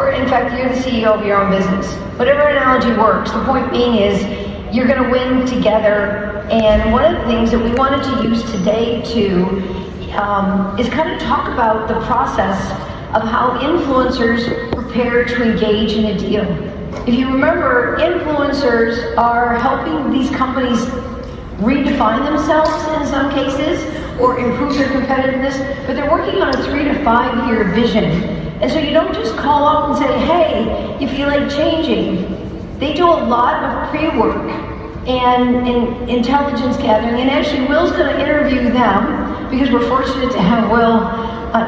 or in fact, you're the CEO of your own business. Whatever analogy works. The point being is, you're going to win together. And one of the things that we wanted to use today is kind of talk about the process of how influencers prepare to engage in a deal. If you remember, influencers are helping these companies redefine themselves in some cases, or improve their competitiveness, but they're working on a 3 to 5 year vision. And so you don't just call up and say, hey, you feel like changing. They do a lot of pre-work and intelligence gathering, and actually Will's going to interview them, because we're fortunate to have Will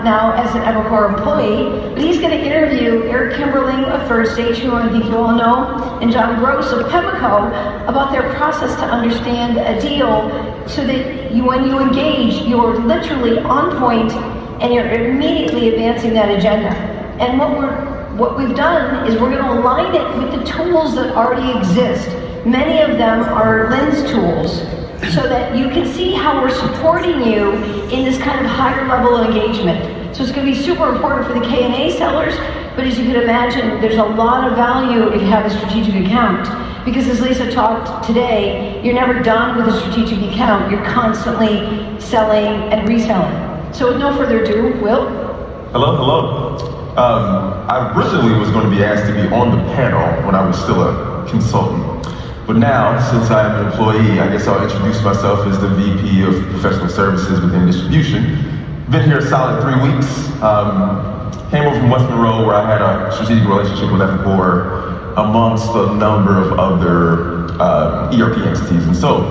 now as an Evercore employee, but he's going to interview Eric Kimberling of Third Stage, who I think you all know, and John Gross of Pemmico, about their process to understand a deal, so that when you engage, you're literally on point and you're immediately advancing that agenda. And what we've done is we're going to align it with the tools that already exist. Many of them are lens tools, so that you can see how we're supporting you in this kind of higher level engagement. So it's going to be super important for the K&A sellers, but as you can imagine, there's a lot of value if you have a strategic account. Because as Lisa talked today, you're never done with a strategic account. You're constantly selling and reselling. So with no further ado, Will? Hello. I originally was going to be asked to be on the panel when I was still a consultant. But now, since I'm an employee, I guess I'll introduce myself as the VP of Professional Services within distribution. Been here a solid 3 weeks. Came over from West Monroe, where I had a strategic relationship with Evercore, amongst a number of other ERP entities. And so,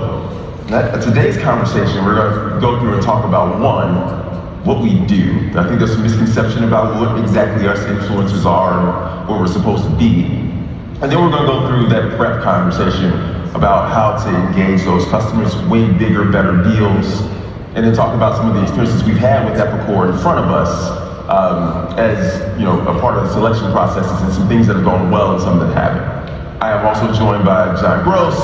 today's conversation, we're going to go through and talk about, one, what we do. I think there's some misconception about what exactly us influencers are, what we're supposed to be. And then we're going to go through that prep conversation about how to engage those customers, win bigger, better deals, and then talk about some of the experiences we've had with Epicor in front of us as a part of the selection processes, and some things that have gone well and some that haven't. I am also joined by John Gross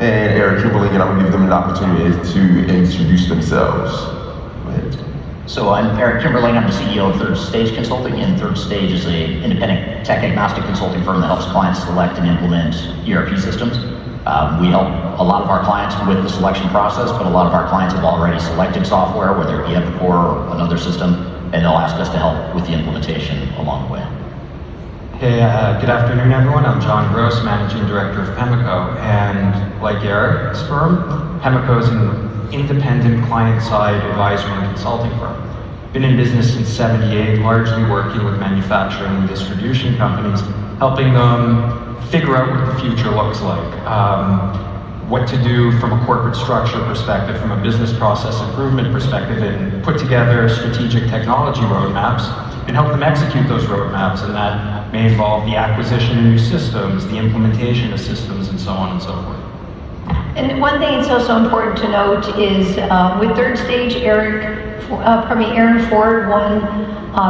and Eric Kimberling, and I'm going to give them an opportunity to introduce themselves. Go ahead. So I'm Eric Kimberling, I'm the CEO of Third Stage Consulting, and Third Stage is an independent tech-agnostic consulting firm that helps clients select and implement ERP systems. We help a lot of our clients with the selection process, but a lot of our clients have already selected software, whether it be Epicor or another system, and they'll ask us to help with the implementation along the way. Hey, good afternoon everyone. I'm John Gross, Managing Director of Pemmico, and like Eric's firm, Pemmico is an independent client-side advisory and consulting firm. Been in business since '78, largely working with manufacturing and distribution companies, helping them figure out what the future looks like, what to do from a corporate structure perspective, from a business process improvement perspective, and put together strategic technology roadmaps and help them execute those roadmaps, and that may involve the acquisition of new systems, the implementation of systems, and so on and so forth. And one thing that's also important to note is with Third Stage, Aaron Ford won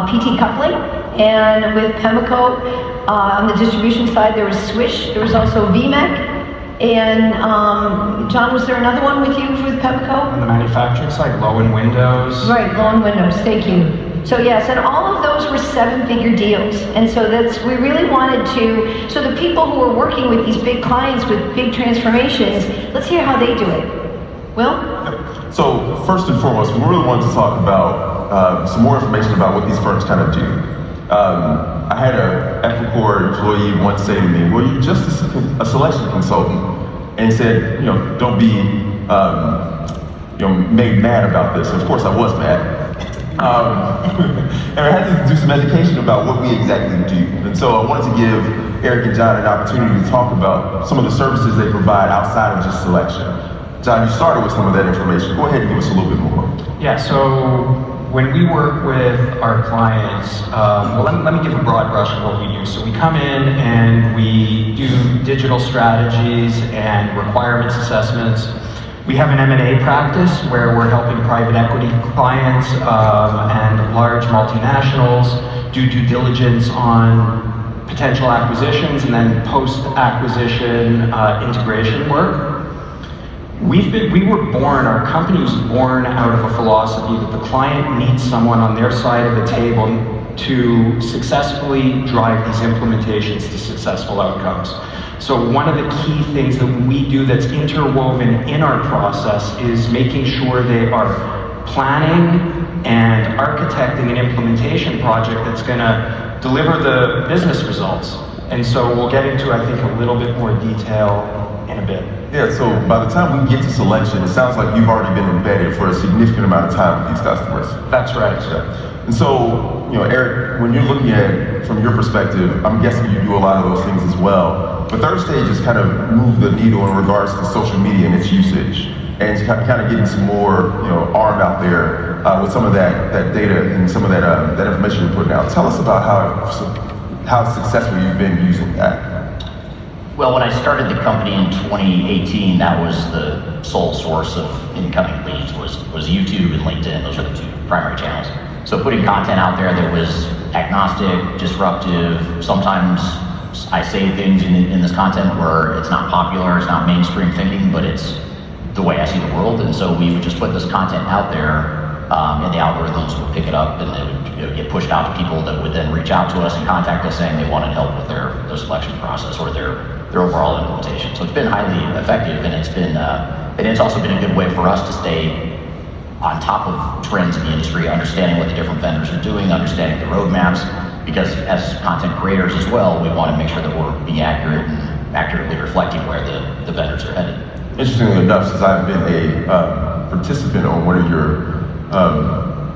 PT coupling, and with Pemmico on the distribution side there was Swish, there was also VMEC, and John, was there another one with you with Pemmico? On the manufacturing side, Low and Windows. Right, Low and Windows, thank you. So yes, and all of those were 7-figure deals, and so we really wanted to, so the people who are working with these big clients with big transformations, let's hear how they do it. Will? Yep. So first and foremost, we really wanted to talk about some more information about what these firms kind of do. I had an Epicor employee once say to me, well, you're just a selection consultant, and he said, don't be made mad about this. Of course I was mad. And I had to do some education about what we exactly do. And so I wanted to give Eric and John an opportunity to talk about some of the services they provide outside of just selection. John, you started with some of that information. Go ahead and give us a little bit more. Yeah, so when we work with our clients, let me give a broad brush of what we do. So we come in and we do digital strategies and requirements assessments. We have an M&A practice where we're helping private equity clients and large multinationals do due diligence on potential acquisitions and then post-acquisition integration work. Our company was born out of a philosophy that the client needs someone on their side of the table to successfully drive these implementations to successful outcomes. So one of the key things that we do that's interwoven in our process is making sure they are planning and architecting an implementation project that's going to deliver the business results. And so we'll get into, I think, a little bit more detail in a bit. Yeah, so by the time we get to selection, it sounds like you've already been embedded for a significant amount of time with these customers. That's right. Yeah. And so, Eric, when you're looking at it from your perspective, I'm guessing you do a lot of those things as well. But third stage has kind of moved the needle in regards to social media and its usage, and it's kind of getting some more, arm out there with some of that data and some of that information you're putting out. Tell us about how successful you've been using that. Well, when I started the company in 2018, that was the sole source of incoming leads was YouTube and LinkedIn. Those are the two primary channels. So putting content out there that was agnostic, disruptive. Sometimes I say things in this content where it's not popular, it's not mainstream thinking, but it's the way I see the world. And so we would just put this content out there, and the algorithms would pick it up, and it would get pushed out to people that would then reach out to us and contact us saying they wanted help with their selection process or their overall implementation. So it's been highly effective, and it's also been a good way for us to stay on top of trends in the industry, understanding what the different vendors are doing, understanding the roadmaps, because as content creators as well, we want to make sure that we're being accurate and accurately reflecting where the vendors are headed. Interestingly enough, since I've been a participant on one of your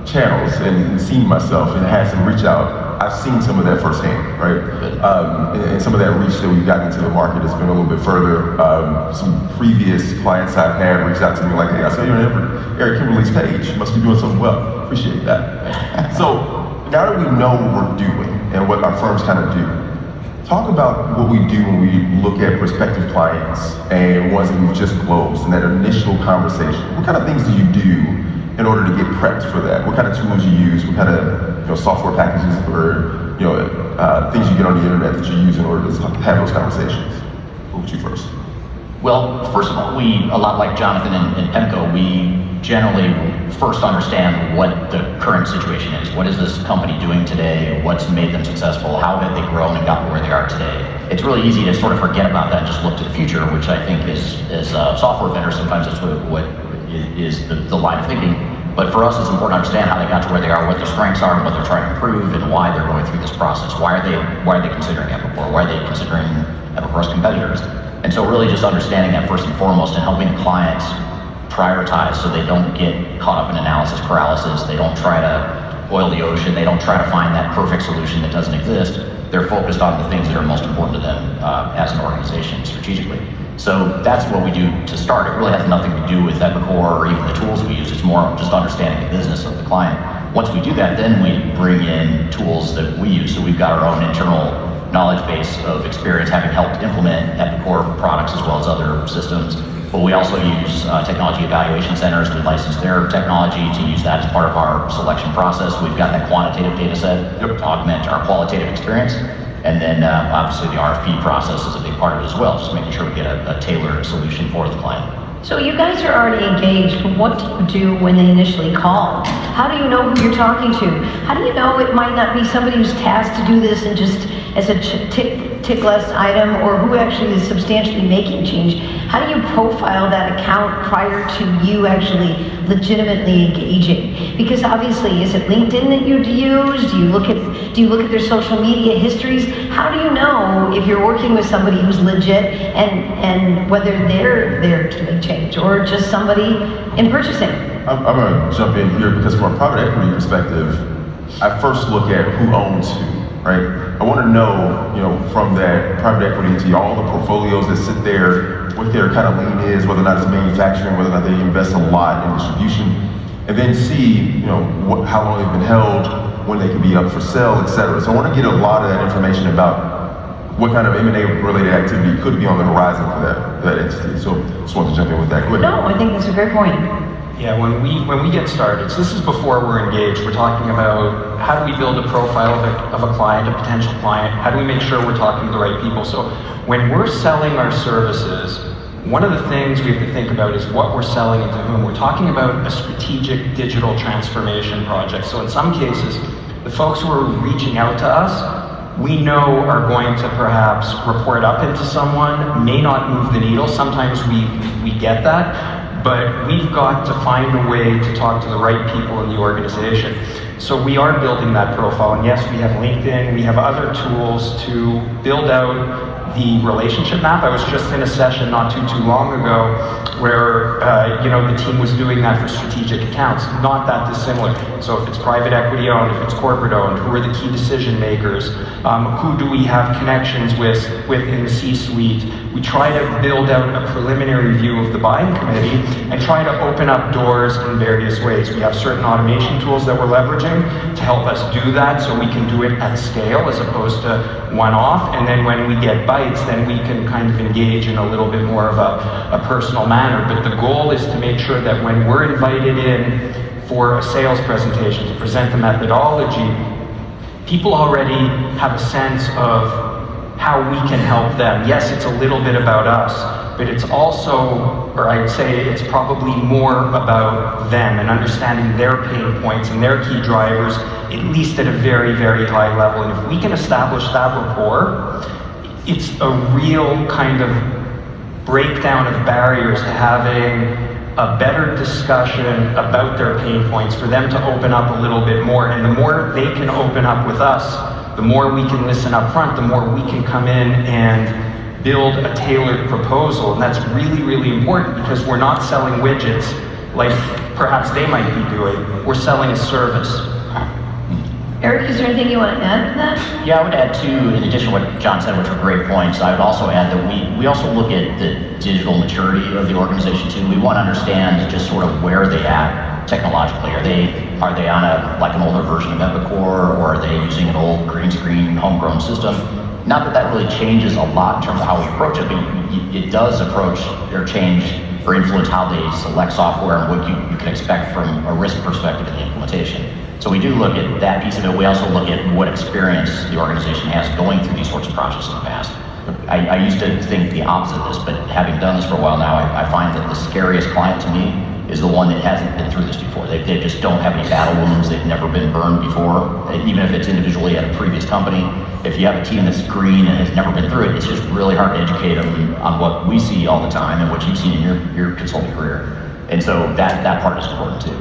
channels and seen myself and had some reach out, I've seen some of that firsthand, right? And some of that reach that we've gotten into the market has been a little bit further. Some previous clients I've had reached out to me like, hey, I saw you on Eric Kimberly's page. You must be doing something well. Appreciate that. So now that we know what we're doing and what our firms kind of do, talk about what we do when we look at prospective clients and ones that we've just closed and that initial conversation. What kind of things do you do in order to get prepped for that? What kind of tools you use? What kind of software packages or things you get on the internet that you use in order to have those conversations? What would you first? Well, first of all, a lot like Jonathan and PEMCO, we generally first understand what the current situation is. What is this company doing today? What's made them successful? How have they grown and gotten where they are today? It's really easy to sort of forget about that and just look to the future, which I think is software vendors, sometimes that's what is the line of thinking. But for us, it's important to understand how they got to where they are, what their strengths are, and what they're trying to improve, and why they're going through this process. Why are they considering Epicor? Why are they considering Epicor's competitors? And so really just understanding that first and foremost and helping clients prioritize so they don't get caught up in analysis paralysis. They don't try to boil the ocean. They don't try to find that perfect solution that doesn't exist. They're focused on the things that are most important to them as an organization strategically. So that's what we do to start. It really has nothing to do with Epicor or even the tools we use. It's more just understanding the business of the client. Once we do that, then we bring in tools that we use. So we've got our own internal knowledge base of experience having helped implement Epicor products as well as other systems. But we also use technology evaluation centers. We license their technology to use that as part of our selection process. We've got that quantitative data set to augment our qualitative experience. And then obviously the RFP process is a big part of it as well, just making sure we get a tailored solution for the client. So you guys are already engaged, but what do you do when they initially call? How do you know who you're talking to? How do you know it might not be somebody who's tasked to do this and just as a tick list item, or who actually is substantially making change? How do you profile that account prior to you actually legitimately engaging? Because obviously, is it LinkedIn that you use? Do you look at their social media histories? How do you know if you're working with somebody who's legit and whether they're there to make change or just somebody in purchasing? I'm going to jump in here because from a private equity perspective, I first look at who owns who, right? I want to know, from that private equity entity, all the portfolios that sit there, what their kind of lean is, whether or not it's manufacturing, whether or not they invest a lot in distribution, and then see, how long they've been held, when they can be up for sale, et cetera. So I want to get a lot of that information about what kind of M&A related activity could be on the horizon for that entity. So just wanted to jump in with that. Go ahead. No, I think that's a great point. Yeah, when we get started, so this is before we're engaged, we're talking about how do we build a profile of a client, a potential client, how do we make sure we're talking to the right people. So when we're selling our services, one of the things we have to think about is what we're selling and to whom. We're talking about a strategic digital transformation project. So in some cases, The folks who are reaching out to us, we know are going to perhaps report up into someone, may not move the needle. Sometimes we get that, but we've got to find a way to talk to the right people in the organization. So we are building that profile, and yes, we have LinkedIn, we have other tools to build out the relationship map. I was just in a session not too long ago where the team was doing that for strategic accounts, not that dissimilar. So if it's private equity owned, if it's corporate owned, who are the key decision makers? Who do we have connections with in the C-suite? We try to build out a preliminary view of the buying committee and try to open up doors in various ways. We have certain automation tools that we're leveraging to help us do that so we can do it at scale as opposed to one-off. And then when we get bites, then we can kind of engage in a little bit more of a personal manner. But the goal is to make sure that when we're invited in for a sales presentation to present the methodology, people already have a sense of how we can help them. Yes, it's a little bit about us, but it's also, or I'd say it's probably more about them and understanding their pain points and their key drivers, at least at a very, very high level. And if we can establish that rapport, it's a real kind of breakdown of barriers to having a better discussion about their pain points, for them to open up a little bit more. And the more they can open up with us, the more we can listen up front, the more we can come in and build a tailored proposal. And that's really, really important, because we're not selling widgets like perhaps they might be doing. We're selling a service. Eric, is there anything you want to add to that? Yeah, I would add too, in addition to what John said, which were great points, I would also add that we also look at the digital maturity of the organization too. We want to understand just sort of where they at technologically. Are they on an older version of Epicor, or are they using an old green screen homegrown system? Not that that really changes a lot in terms of how we approach it, but it does approach or change or influence how they select software and what you can expect from a risk perspective in the implementation. So we do look at that piece of it. We also look at what experience the organization has going through these sorts of projects in the past. I used to think the opposite of this, but having done this for a while now, I find that the scariest client to me is the one that hasn't been through this before. They just don't have any battle wounds. They've never been burned before, even if it's individually at a previous company. If you have a team that's green and has never been through it, it's just really hard to educate them on what we see all the time and what you've seen in your consulting career. And so that part is important too.